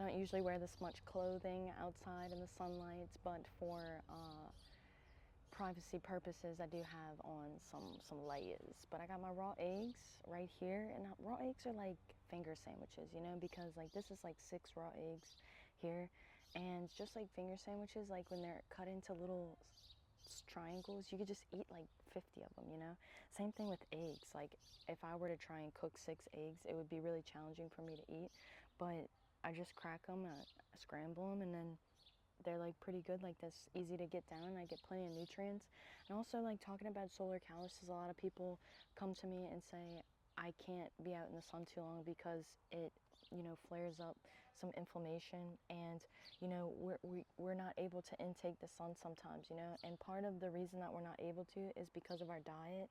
don't usually wear this much clothing outside in the sunlight, but for privacy purposes, I do have on some layers. But I got my raw eggs right here, and raw eggs are like finger sandwiches, you know, because like this is like 6 raw eggs here, and just like finger sandwiches, like when they're cut into little triangles, you could just eat like 50 of them, you know. Same thing with eggs. Like if I were to try and cook 6 eggs, it would be really challenging for me to eat, but I just crack them, I scramble them, and then they're like pretty good like this, easy to get down. I get plenty of nutrients. And also, like, talking about solar calluses, a lot of people come to me and say I can't be out in the sun too long because it, you know, flares up some inflammation, and you know, we're not able to intake the sun sometimes, you know. And part of the reason that we're not able to is because of our diet,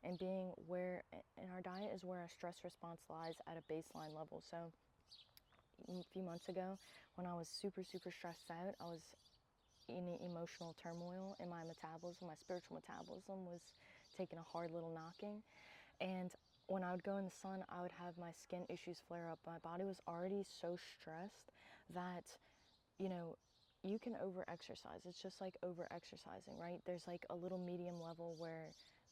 and being where in our diet is where our stress response lies at a baseline level. So a few months ago, when I was super stressed out, I was in emotional turmoil, in my metabolism, my spiritual metabolism was taking a hard little knocking. And when I would go in the sun, I would have my skin issues flare up. My body was already so stressed that, you know, you can over exercise. It's just like over exercising, right? There's like a little medium level where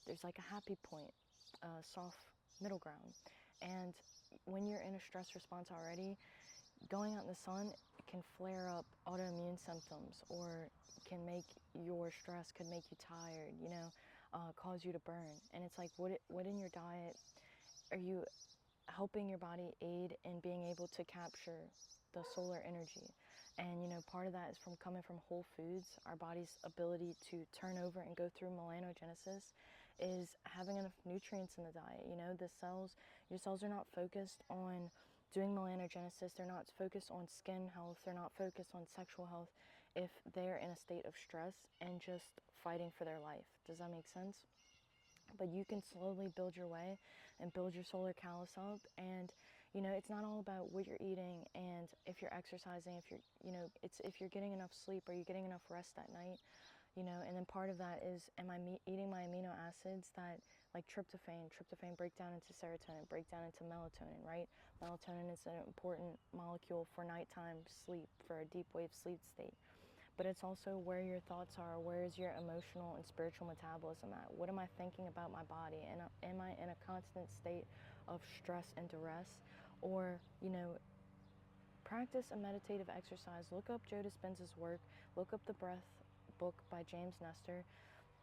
there's like a happy point, a soft middle ground. And when you're in a stress response already, going out in the sun can flare up autoimmune symptoms, or can make your stress, could make you tired, you know, cause you to burn. And it's like, what in your diet are you helping your body aid in being able to capture the solar energy? And you know, part of that is from coming from whole foods. Our body's ability to turn over and go through melanogenesis is having enough nutrients in the diet. You know, your cells are not focused on doing melanogenesis, they're not focused on skin health, they're not focused on sexual health if they're in a state of stress and just fighting for their life. Does that make sense? But you can slowly build your way and build your solar callus up. And you know, it's not all about what you're eating and if you're exercising, if you're, you know, it's if you're getting enough sleep, are you getting enough rest at night, you know. And then part of that is, am I eating my amino acids that, like tryptophan break down into serotonin, break down into melatonin, right? Melatonin is an important molecule for nighttime sleep, for a deep wave sleep state. But it's also where your thoughts are. Where is your emotional and spiritual metabolism at? What am I thinking about my body? And am I in a constant state of stress and duress? Or, you know, practice a meditative exercise. Look up Joe Dispenza's work. Look up the Breath book by James Nestor.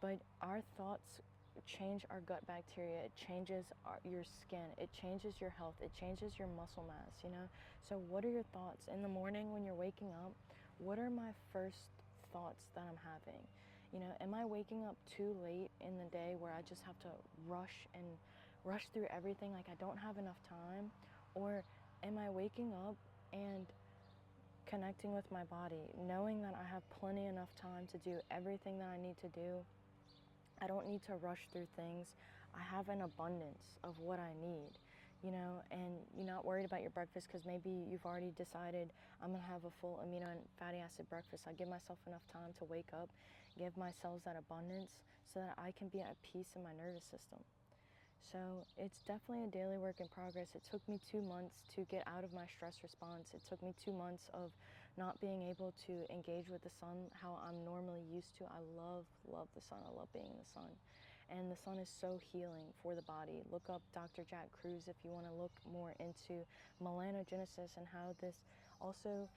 But our thoughts change our gut bacteria. It changes your skin. It changes your health. It changes your muscle mass, you know. So what are your thoughts in the morning when you're waking up? What are my first thoughts that I'm having? You know, am I waking up too late in the day where I just have to rush through everything, like I don't have enough time? Or am I waking up and connecting with my body, knowing that I have plenty enough time to do everything that I need to do? I don't need to rush through things. I have an abundance of what I need, you know. And you're not worried about your breakfast because maybe you've already decided, I'm gonna have a full amino and fatty acid breakfast. I give myself enough time to wake up, give my cells that abundance so that I can be at peace in my nervous system. So it's definitely a daily work in progress. It took me 2 months to get out of my stress response. It took me 2 months of not being able to engage with the sun how I'm normally used to. I love the sun. I love being in the sun. And the sun is so healing for the body. Look up Dr. Jack Kruse if you want to look more into melanogenesis and how this also,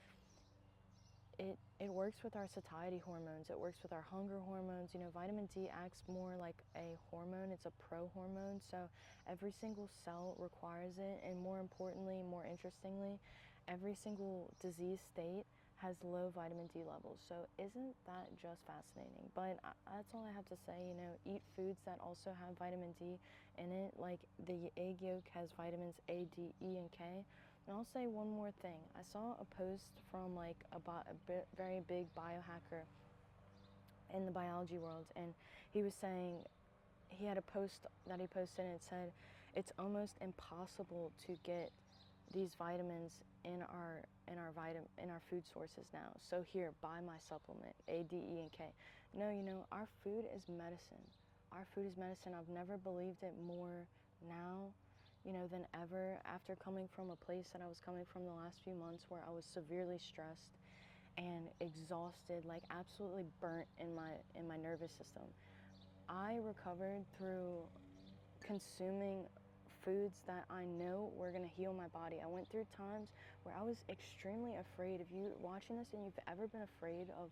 it works with our satiety hormones. It works with our hunger hormones. You know, vitamin D acts more like a hormone. It's a pro-hormone. So every single cell requires it. And more importantly, more interestingly, every single disease state has low vitamin D levels. So isn't that just fascinating? But that's all I have to say. You know, eat foods that also have vitamin D in it. Like the egg yolk has vitamins A, D, E, and K. And I'll say one more thing. I saw a post from like a very big biohacker in the biology world, and he was saying, he had a post that he posted and it said, it's almost impossible to get these vitamins in our food sources now. So here, buy my supplement, A, D, E, and K. No, you know, our food is medicine. Our food is medicine. I've never believed it more now than ever after coming from a place that I was coming from the last few months where I was severely stressed and exhausted, like absolutely burnt in my nervous system. I recovered through consuming foods that I know were going to heal my body. I went through times where I was extremely afraid. If you're watching this and you've ever been afraid of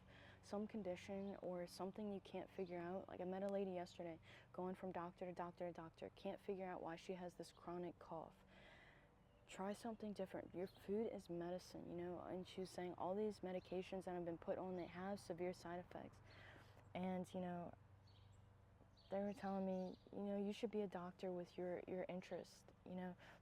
some condition or something you can't figure out, like I met a lady yesterday going from doctor to doctor to doctor, can't figure out why she has this chronic cough. Try something different. Your food is medicine, and she was saying all these medications that have been put on, they have severe side effects. And, they were telling me, you should be a doctor with your interest.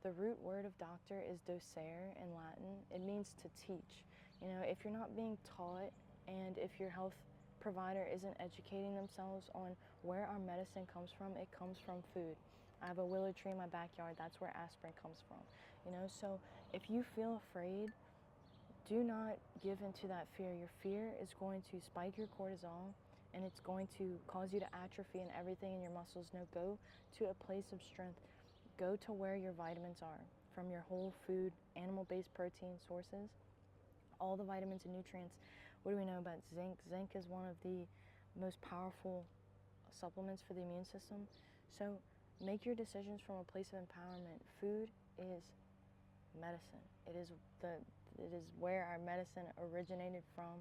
The root word of doctor is docere in Latin. It means to teach. If you're not being taught and if your health provider isn't educating themselves on where our medicine comes from, it comes from food. I have a willow tree in my backyard. That's where aspirin comes from. So if you feel afraid, do not give into that fear. Your fear is going to spike your cortisol and it's going to cause you to atrophy and everything in your muscles. No, go to a place of strength. Go to where your vitamins are from your whole food, animal-based protein sources, all the vitamins and nutrients. What do we know about zinc? Zinc is one of the most powerful supplements for the immune system. So make your decisions from a place of empowerment. Food is medicine. It is where our medicine originated from.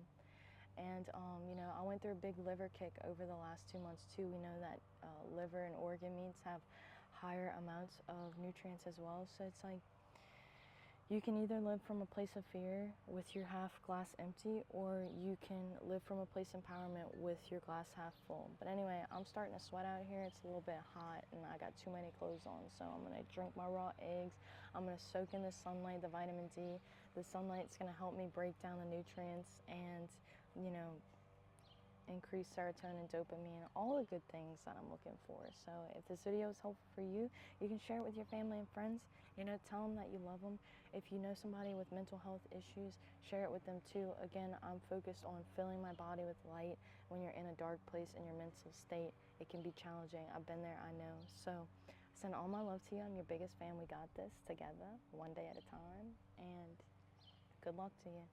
And I went through a big liver kick over the last 2 months too. We know that liver and organ meats have higher amounts of nutrients as well. So it's like you can either live from a place of fear with your half glass empty, or you can live from a place of empowerment with your glass half full. But anyway, I'm starting to sweat out here. It's a little bit hot and I got too many clothes on. So I'm going to drink my raw eggs. I'm going to soak in the sunlight, the vitamin D. The sunlight's going to help me break down the nutrients and, increase serotonin, dopamine, all the good things that I'm looking for. So if this video is helpful for you, you can share it with your family and friends. Tell them that you love them. If you know somebody with mental health issues, share it with them too. Again, I'm focused on filling my body with light. When you're in a dark place in your mental state, it can be challenging. I've been there, I know. So I send all my love to you. I'm your biggest fan. We got this together, one day at a time. And good luck to you.